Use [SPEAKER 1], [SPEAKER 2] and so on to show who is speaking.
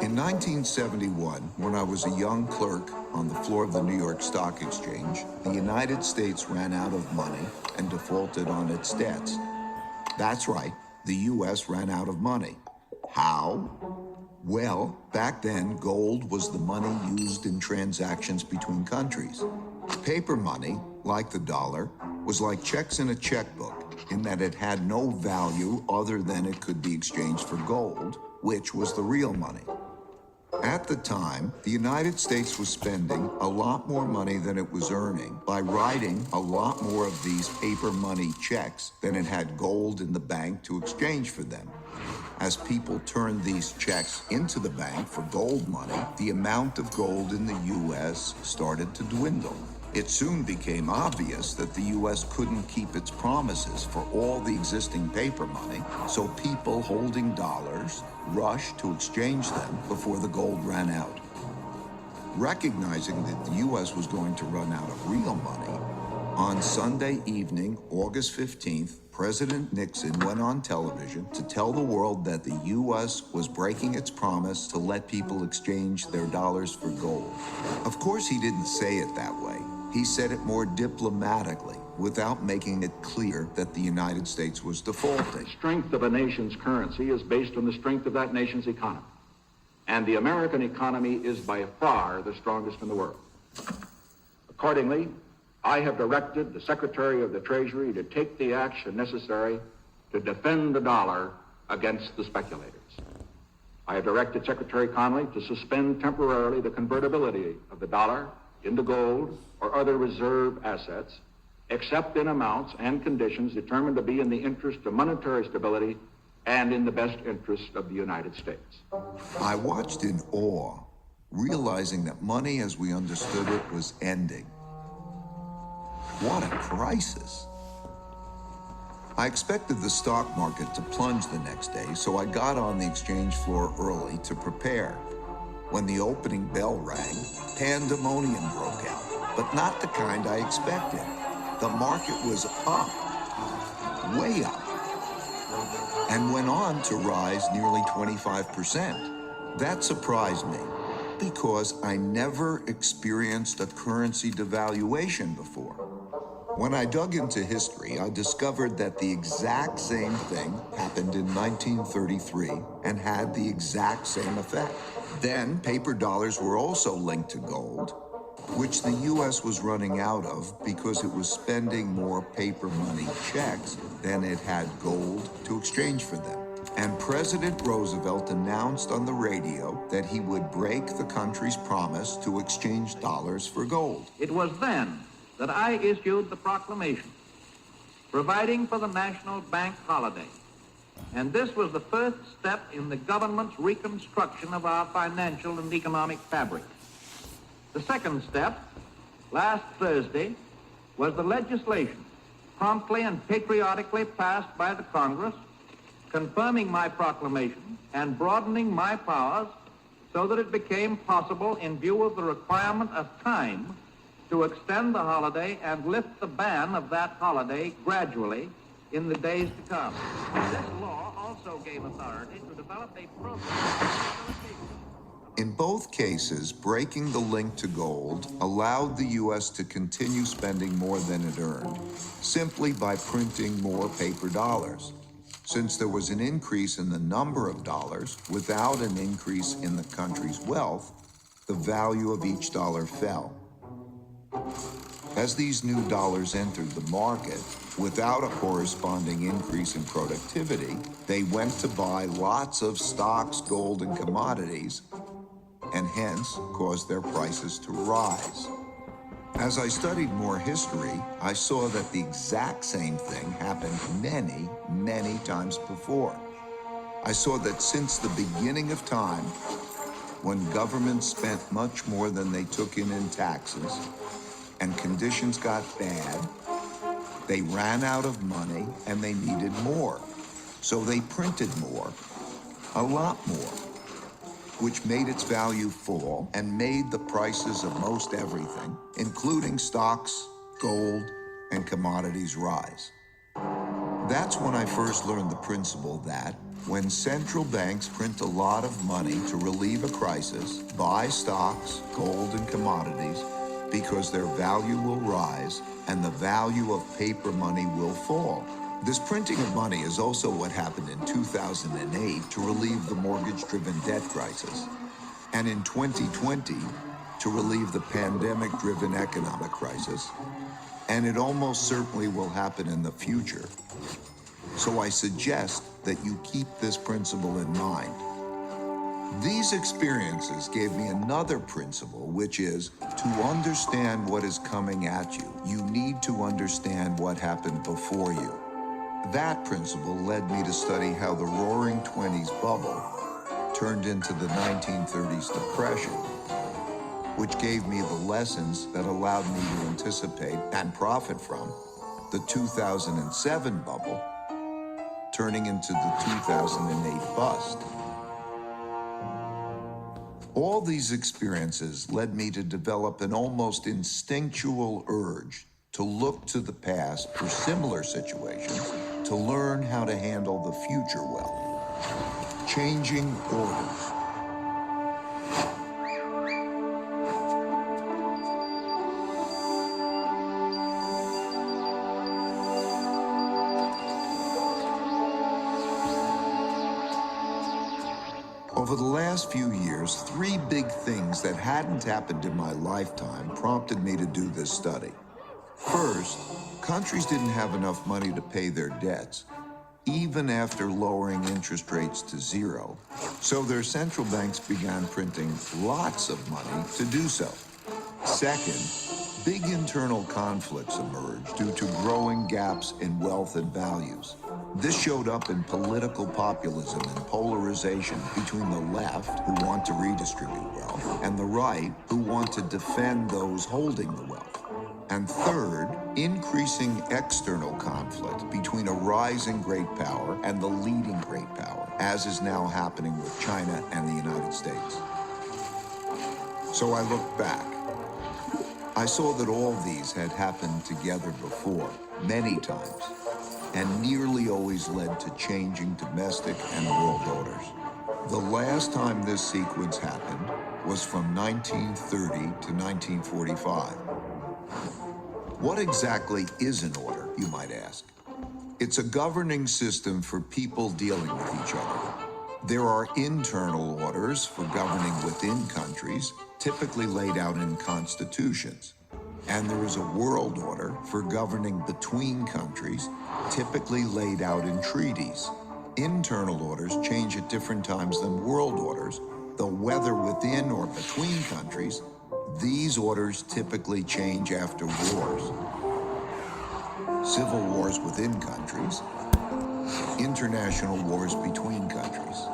[SPEAKER 1] In 1971, when I was a young clerk on the floor of the New York Stock Exchange, the United States ran out of money and defaulted on its debts. That's right, the U.S. ran out of money. How? Well, back then, gold was the money used in transactions between countries. Paper money, like the dollar, was like checks in a checkbook in that it had no value other than it could be exchanged for gold, which was the real money. At the time, the United States was spending a lot more money than it was earning by writing a lot more of these paper money checks than it had gold in the bank to exchange for them. As people turned these checks into the bank for gold money, the amount of gold in the U.S. started to dwindle. It soon became obvious that the U.S. couldn't keep its promises for all the existing paper money, so people holding dollars rushed to exchange them before the gold ran out. Recognizing that the U.S. was going to run out of real money, on Sunday evening, August 15th, President Nixon went on television to tell the world that the U.S. was breaking its promise to let people exchange their dollars for gold. Of course, he didn't say it that way. He said it more diplomatically, without making it clear that the United States was defaulting.
[SPEAKER 2] The strength of a nation's currency is based on the strength of that nation's economy. And the American economy is by far the strongest in the world. Accordingly, I have directed the Secretary of the Treasury to take the action necessary to defend the dollar against the speculators. I have directed Secretary Connally to suspend temporarily the convertibility of the dollar into gold or other reserve assets, except in amounts and conditions determined to be in the interest of monetary stability and in the best interest of the United States.
[SPEAKER 1] I watched in awe, realizing that money as we understood it was ending. What a crisis. I expected the stock market to plunge the next day, so I got on the exchange floor early to prepare. When the opening bell rang, pandemonium broke out, but not the kind I expected. The market was up, way up, and went on to rise nearly 25%. That surprised me, because I never experienced a currency devaluation before. When I dug into history, I discovered that the exact same thing happened in 1933 and had the exact same effect. Then, paper dollars were also linked to gold, which the U.S. was running out of because it was spending more paper money checks than it had gold to exchange for them. And President Roosevelt announced on the radio that he would break the country's promise to exchange dollars for gold.
[SPEAKER 3] It was then that I issued the proclamation providing for the National Bank holiday. And this was the first step in the government's reconstruction of our financial and economic fabric. The second step, last Thursday, was the legislation promptly and patriotically passed by the Congress, confirming my proclamation and broadening my powers so that it became possible, in view of the requirement of time, to extend the holiday and lift the ban of that holiday gradually in the days to come. This law also gave authority to develop a program.
[SPEAKER 1] In both cases, breaking the link to gold allowed the U.S. to continue spending more than it earned, simply by printing more paper dollars. Since there was an increase in the number of dollars without an increase in the country's wealth, the value of each dollar fell. As these new dollars entered the market, without a corresponding increase in productivity, they went to buy lots of stocks, gold, and commodities, and hence caused their prices to rise. As I studied more history, I saw that the exact same thing happened many, many times before. I saw that since the beginning of time, when governments spent much more than they took in taxes, and conditions got bad, they ran out of money and they needed more. So they printed more, a lot more, which made its value fall and made the prices of most everything, including stocks, gold, and commodities, rise. That's when I first learned the principle that when central banks print a lot of money to relieve a crisis, buy stocks, gold, and commodities because their value will rise and the value of paper money will fall. This printing of money is also what happened in 2008 to relieve the mortgage-driven debt crisis, and in 2020 to relieve the pandemic-driven economic crisis, and it almost certainly will happen in the future. So I suggest that you keep this principle in mind. These experiences gave me another principle, which is to understand what is coming at you, you need to understand what happened before you. That principle led me to study how the Roaring '20s bubble turned into the 1930s depression, which gave me the lessons that allowed me to anticipate and profit from the 2007 bubble turning into the 2008 bust. All these experiences led me to develop an almost instinctual urge to look to the past for similar situations to learn how to handle the future well. Changing orders. Over the last few years, three big things that hadn't happened in my lifetime prompted me to do this study. First, countries didn't have enough money to pay their debts, even after lowering interest rates to zero. So their central banks began printing lots of money to do so. Second, big internal conflicts emerged due to growing gaps in wealth and values. This showed up in political populism and polarization between the left, who want to redistribute wealth, and the right, who want to defend those holding the wealth. And third, increasing external conflict between a rising great power and the leading great power, as is now happening with China and the United States. So I looked back. I saw that all these had happened together before, many times, and nearly always led to changing domestic and world orders. The last time this sequence happened was from 1930 to 1945. What exactly is an order, you might ask? It's a governing system for people dealing with each other. There are internal orders for governing within countries, typically laid out in constitutions. And there is a world order for governing between countries, typically laid out in treaties. Internal orders change at different times than world orders, though whether within or between countries, these orders typically change after wars. Civil wars within countries, international wars between countries.